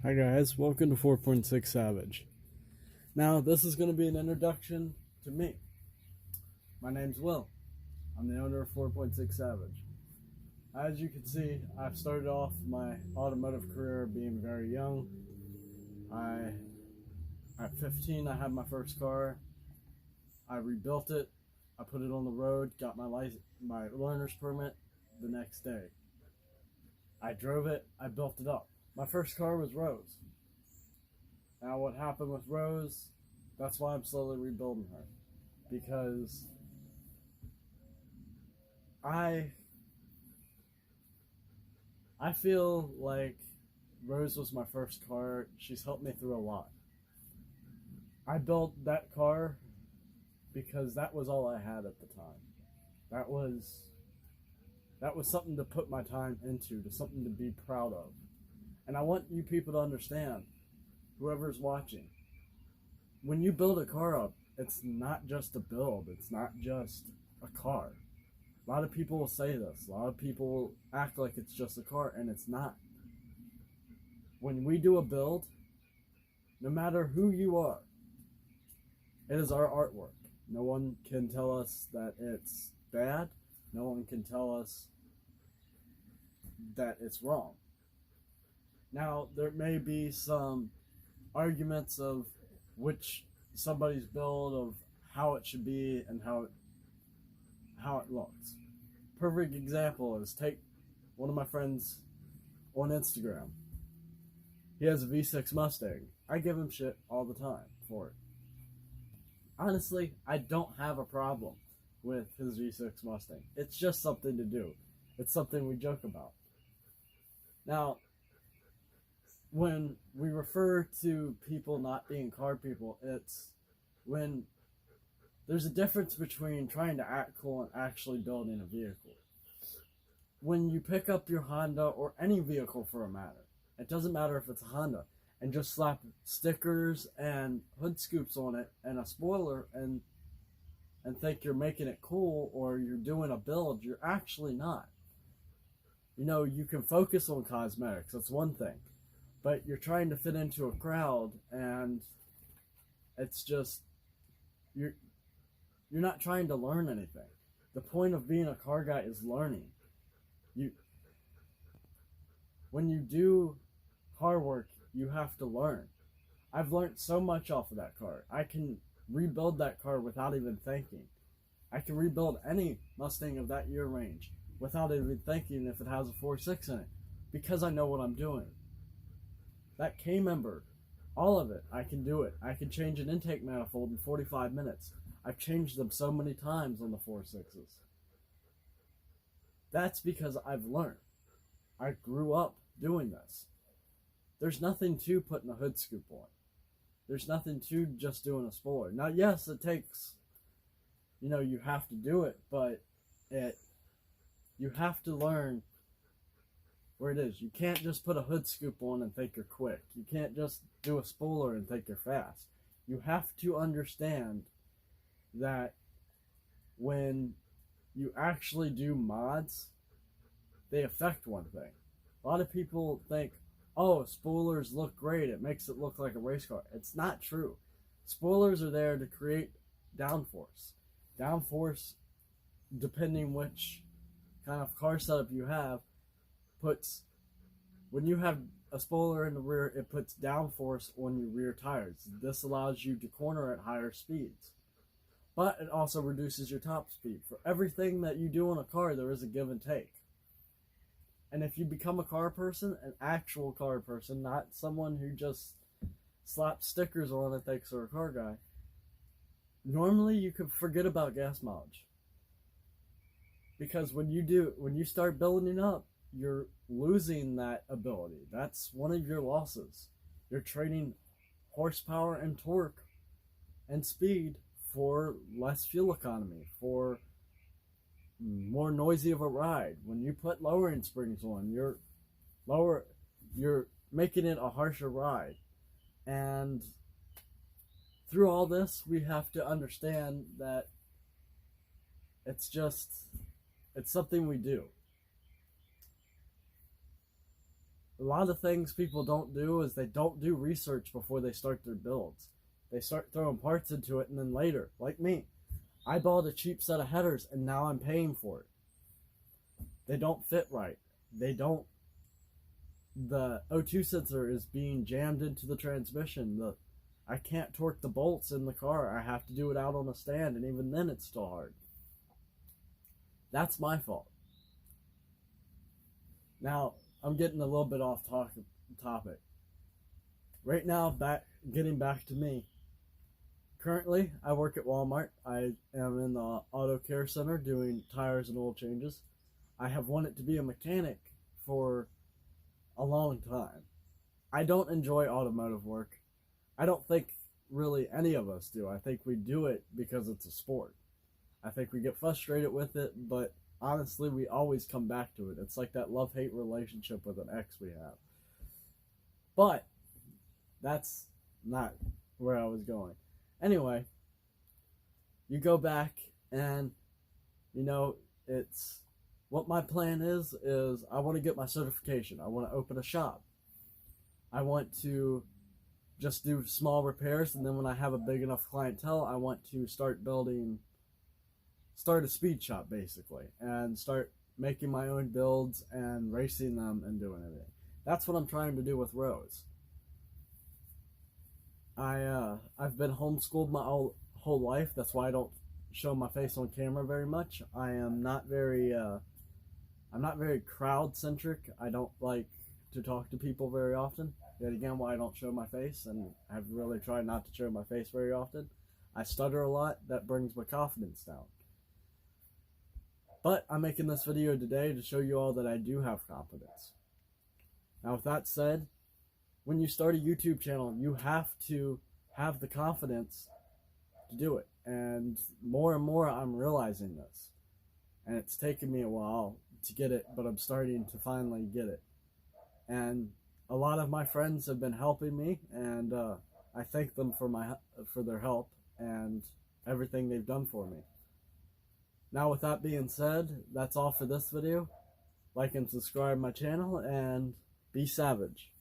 Hi guys, welcome to 4.6 Savage. Now, this is going to be an introduction to me. My name's Will. I'm the owner of 4.6 Savage. As you can see, I've started off my automotive career being very young. At 15, I had my first car. I rebuilt it. I put it on the road, got my learner's permit the next day. I drove it, I built it up. My first car was Rose. Now what happened with Rose, that's why I'm slowly rebuilding her. Because I feel like Rose was my first car. She's helped me through a lot. I built that car because that was all I had at the time. That was something to put my time into, to something to be proud of. And I want you people to understand, whoever's watching, when you build a car up, it's not just a build, it's not just a car. A lot of people will say this, a lot of people will act like it's just a car, and it's not. When we do a build, no matter who you are, it is our artwork. No one can tell us that it's bad, no one can tell us that it's wrong. Now, there may be some arguments of which somebody's build, of how it should be and how it looks. Perfect example is, take one of my friends on Instagram. He has a V6 Mustang. I give him shit all the time for it. Honestly, I don't have a problem with his V6 Mustang. It's just something to do. It's something we joke about. Now, when we refer to people not being car people, it's when there's a difference between trying to act cool and actually building a vehicle. When you pick up your Honda, or any vehicle for a matter, it doesn't matter if it's a Honda, and just slap stickers and hood scoops on it and a spoiler and think you're making it cool or you're doing a build, you're actually not. You know, you can focus on cosmetics, that's one thing. But you're trying to fit into a crowd, and it's just, you're not trying to learn anything. The point of being a car guy is learning. When you do car work, you have to learn. I've learned so much off of that car. I can rebuild that car without even thinking. I can rebuild any Mustang of that year range without even thinking if it has a 4.6 in it, because I know what I'm doing. That K-member, all of it, I can do it. I can change an intake manifold in 45 minutes. I've changed them so many times on the 4.6s. That's because I've learned. I grew up doing this. There's nothing to putting a hood scoop on. There's nothing to just doing a spoiler. Now, yes, it takes, you have to do it, but you have to learn where it is. You can't just put a hood scoop on and think you're quick. You can't just do a spoiler and think you're fast. You have to understand that when you actually do mods, they affect one thing. A lot of people think, oh, spoilers look great, it makes it look like a race car. It's not true. Spoilers are there to create downforce. Downforce, depending which kind of car setup you have, when you have a spoiler in the rear, it puts downforce on your rear tires. This allows you to corner at higher speeds. But it also reduces your top speed. For everything that you do on a car, there is a give and take. And if you become a car person, an actual car person, not someone who just slaps stickers on and thinks they're a car guy, normally you could forget about gas mileage. Because when you start building up, you're losing that ability. That's one of your losses. You're trading horsepower and torque and speed for less fuel economy, for more noisy of a ride. When you put lowering springs on, you're making it a harsher ride. And through all this, we have to understand that it's something we do. a lot of things people don't do is they don't do research before they start their builds. They start throwing parts into it, and then later, like me, I bought a cheap set of headers and now I'm paying for it. They don't fit right. The O2 sensor is being jammed into the transmission. I can't torque the bolts in the car. I have to do it out on a stand, and even then it's still hard. That's my fault. Now, I'm getting a little bit off topic. Right now, getting back to me. Currently, I work at Walmart. I am in the auto care center doing tires and oil changes. I have wanted to be a mechanic for a long time. I don't enjoy automotive work. I don't think really any of us do. I think we do it because it's a sport. I think we get frustrated with it, but honestly, we always come back to it. It's like that love-hate relationship with an ex we have. But that's not where I was going. Anyway, you go back and, it's what my plan is I want to get my certification. I want to open a shop. I want to just do small repairs, and then when I have a big enough clientele, I want to start a speed shop basically, and start making my own builds and racing them and doing everything. That's what I'm trying to do with Rose. I've been homeschooled my whole life. That's why I don't show my face on camera very much. I'm not very crowd centric. I don't like to talk to people very often. Yet again, why I don't show my face, and I've really tried not to show my face very often. I stutter a lot. That brings my confidence down. But I'm making this video today to show you all that I do have confidence. Now, with that said, when you start a YouTube channel, you have to have the confidence to do it. And more I'm realizing this. And it's taken me a while to get it, but I'm starting to finally get it. And a lot of my friends have been helping me, and I thank them for their help and everything they've done for me. Now, with that being said, that's all for this video. Like and subscribe my channel, and be savage.